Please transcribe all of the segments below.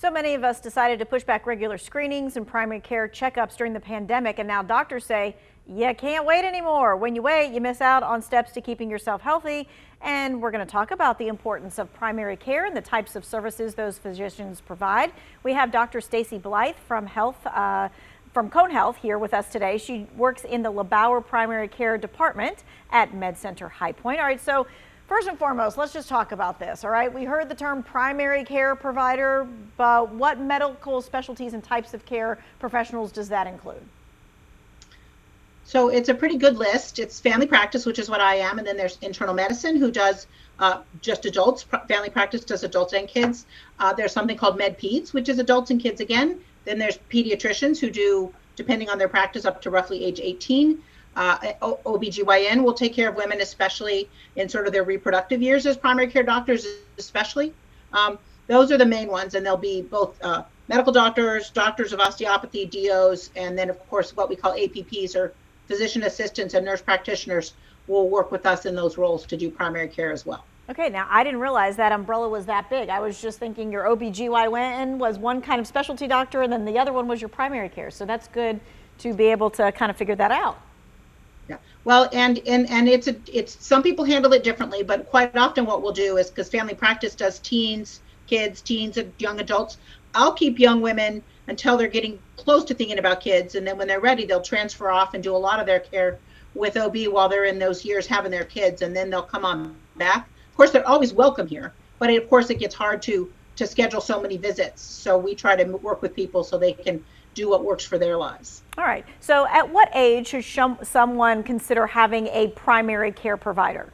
So many of us decided to push back regular screenings and primary care checkups during the pandemic, and now doctors say you can't wait anymore. When you wait, you miss out on steps to keeping yourself healthy. And we're going to talk about the importance of primary care and the types of services those physicians provide. We have Dr. Stacey Blyth from Cone Health here with us today. She works in the LeBauer Primary Care department at MedCenter High Point. All right, so first and foremost, let's just talk about this, all right? We heard the term primary care provider, but what medical specialties and types of care professionals does that include? So it's a pretty good list. It's family practice, which is what I am, and then there's internal medicine, who does just adults. Family practice does adults and kids. There's something called med peds, which is adults and kids again. Then there's pediatricians who do, depending on their practice, up to roughly age 18. OB-GYN will take care of women, especially in sort of their reproductive years, as primary care doctors especially. Those are the main ones, and they'll be both medical doctors, doctors of osteopathy, DOs, and then of course what we call APPs, or physician assistants, and nurse practitioners will work with us in those roles to do primary care as well. Okay, now I didn't realize that umbrella was that big. I was just thinking your OB-GYN was one kind of specialty doctor and then the other one was your primary care. So that's good to be able to kind of figure that out. Yeah, well, and it's some people handle it differently, but quite often what we'll do is, because family practice does teens, kids, teens, and young adults, I'll keep young women until they're getting close to thinking about kids, and then when they're ready, they'll transfer off and do a lot of their care with OB while they're in those years having their kids, and then they'll come on back. Of course, they're always welcome here, but of course it gets hard to schedule so many visits. So we try to work with people so they can do what works for their lives. All right. So at what age should someone consider having a primary care provider?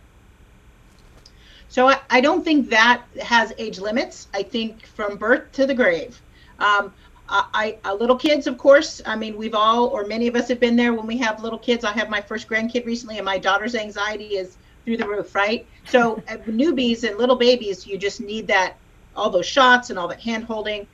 So I don't think that has age limits. I think from birth to the grave. Little kids, of course, I mean, we've all, or many of us have been there when we have little kids. I have my first grandkid recently, and my daughter's anxiety is through the roof, right? So newbies and little babies, you just need that, all those shots and all that hand holding.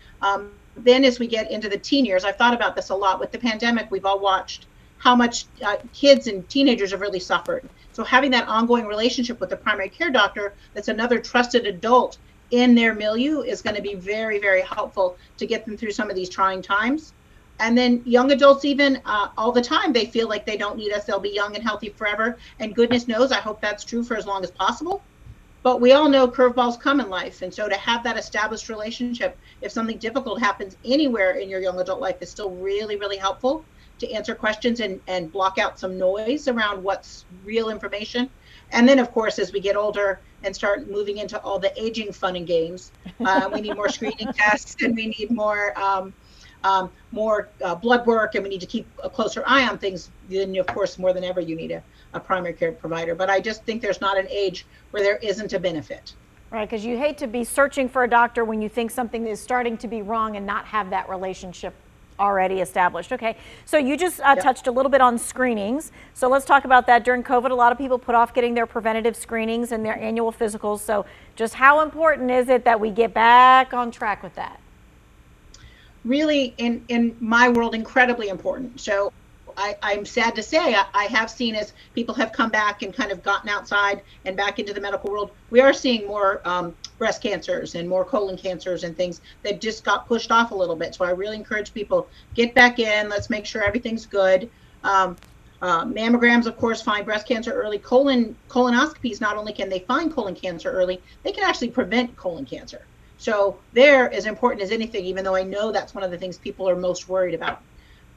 Then as we get into the teen years, I've thought about this a lot. With the pandemic, we've all watched how much kids and teenagers have really suffered. So having that ongoing relationship with the primary care doctor that's another trusted adult in their milieu is going to be very, very helpful to get them through some of these trying times. And then young adults, even all the time, they feel like they don't need us. They'll be young and healthy forever. And goodness knows, I hope that's true for as long as possible. But we all know curveballs come in life. And so to have that established relationship, if something difficult happens anywhere in your young adult life, is still really, really helpful to answer questions and block out some noise around what's real information. And then, of course, as we get older and start moving into all the aging fun and games, we need more screening tests, and we need more blood work, and we need to keep a closer eye on things. Then, of course, more than ever, you need a primary care provider. But I just think there's not an age where there isn't a benefit. Right, because you hate to be searching for a doctor when you think something is starting to be wrong and not have that relationship already established. Okay, so you just touched a little bit on screenings. So let's talk about that. During COVID, a lot of people put off getting their preventative screenings and their annual physicals. So just how important is it that we get back on track with that? Really, in my world, incredibly important. So I'm sad to say I have seen, as people have come back and kind of gotten outside and back into the medical world, we are seeing more breast cancers and more colon cancers and things that just got pushed off a little bit. So I really encourage people, get back in, let's make sure everything's good. Mammograms, of course, find breast cancer early. Colonoscopies, not only can they find colon cancer early, they can actually prevent colon cancer. So they're as important as anything, even though I know that's one of the things people are most worried about.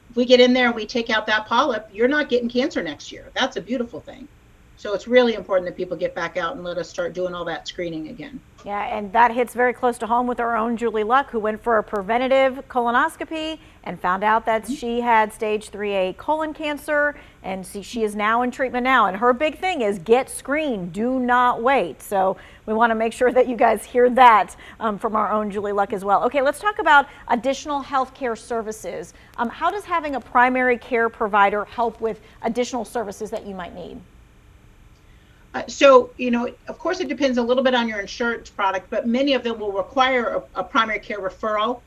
If we get in there and we take out that polyp, you're not getting cancer next year. That's a beautiful thing. So it's really important that people get back out and let us start doing all that screening again. Yeah, and that hits very close to home with our own Julie Luck, who went for a preventative colonoscopy and found out that she had stage 3A colon cancer, and she is now in treatment now. And her big thing is get screened, do not wait. So we want to make sure that you guys hear that from our own Julie Luck as well. Okay, let's talk about additional healthcare services. How does having a primary care provider help with additional services that you might need? So, you know, of course, it depends a little bit on your insurance product, but many of them will require a primary care referral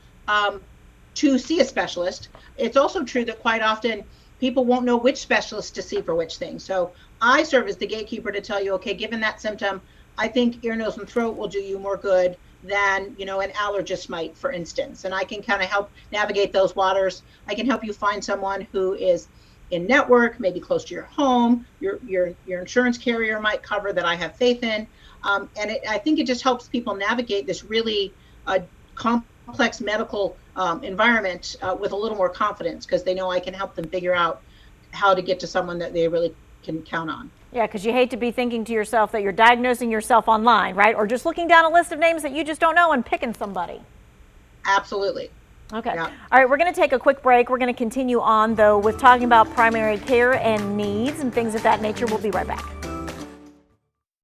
to see a specialist. It's also true that quite often people won't know which specialist to see for which thing. So I serve as the gatekeeper to tell you, okay, given that symptom, I think ear, nose, and throat will do you more good than, you know, an allergist might, for instance. And I can kind of help navigate those waters. I can help you find someone who is in network, maybe close to your home, your insurance carrier might cover, that I have faith in. I think it just helps people navigate this really complex medical environment with a little more confidence, because they know I can help them figure out how to get to someone that they really can count on. Yeah, because you hate to be thinking to yourself that you're diagnosing yourself online, right? Or just looking down a list of names that you just don't know and picking somebody. Absolutely. Okay. Yeah. All right, we're going to take a quick break. We're going to continue on, though, with talking about primary care and needs and things of that nature. We'll be right back.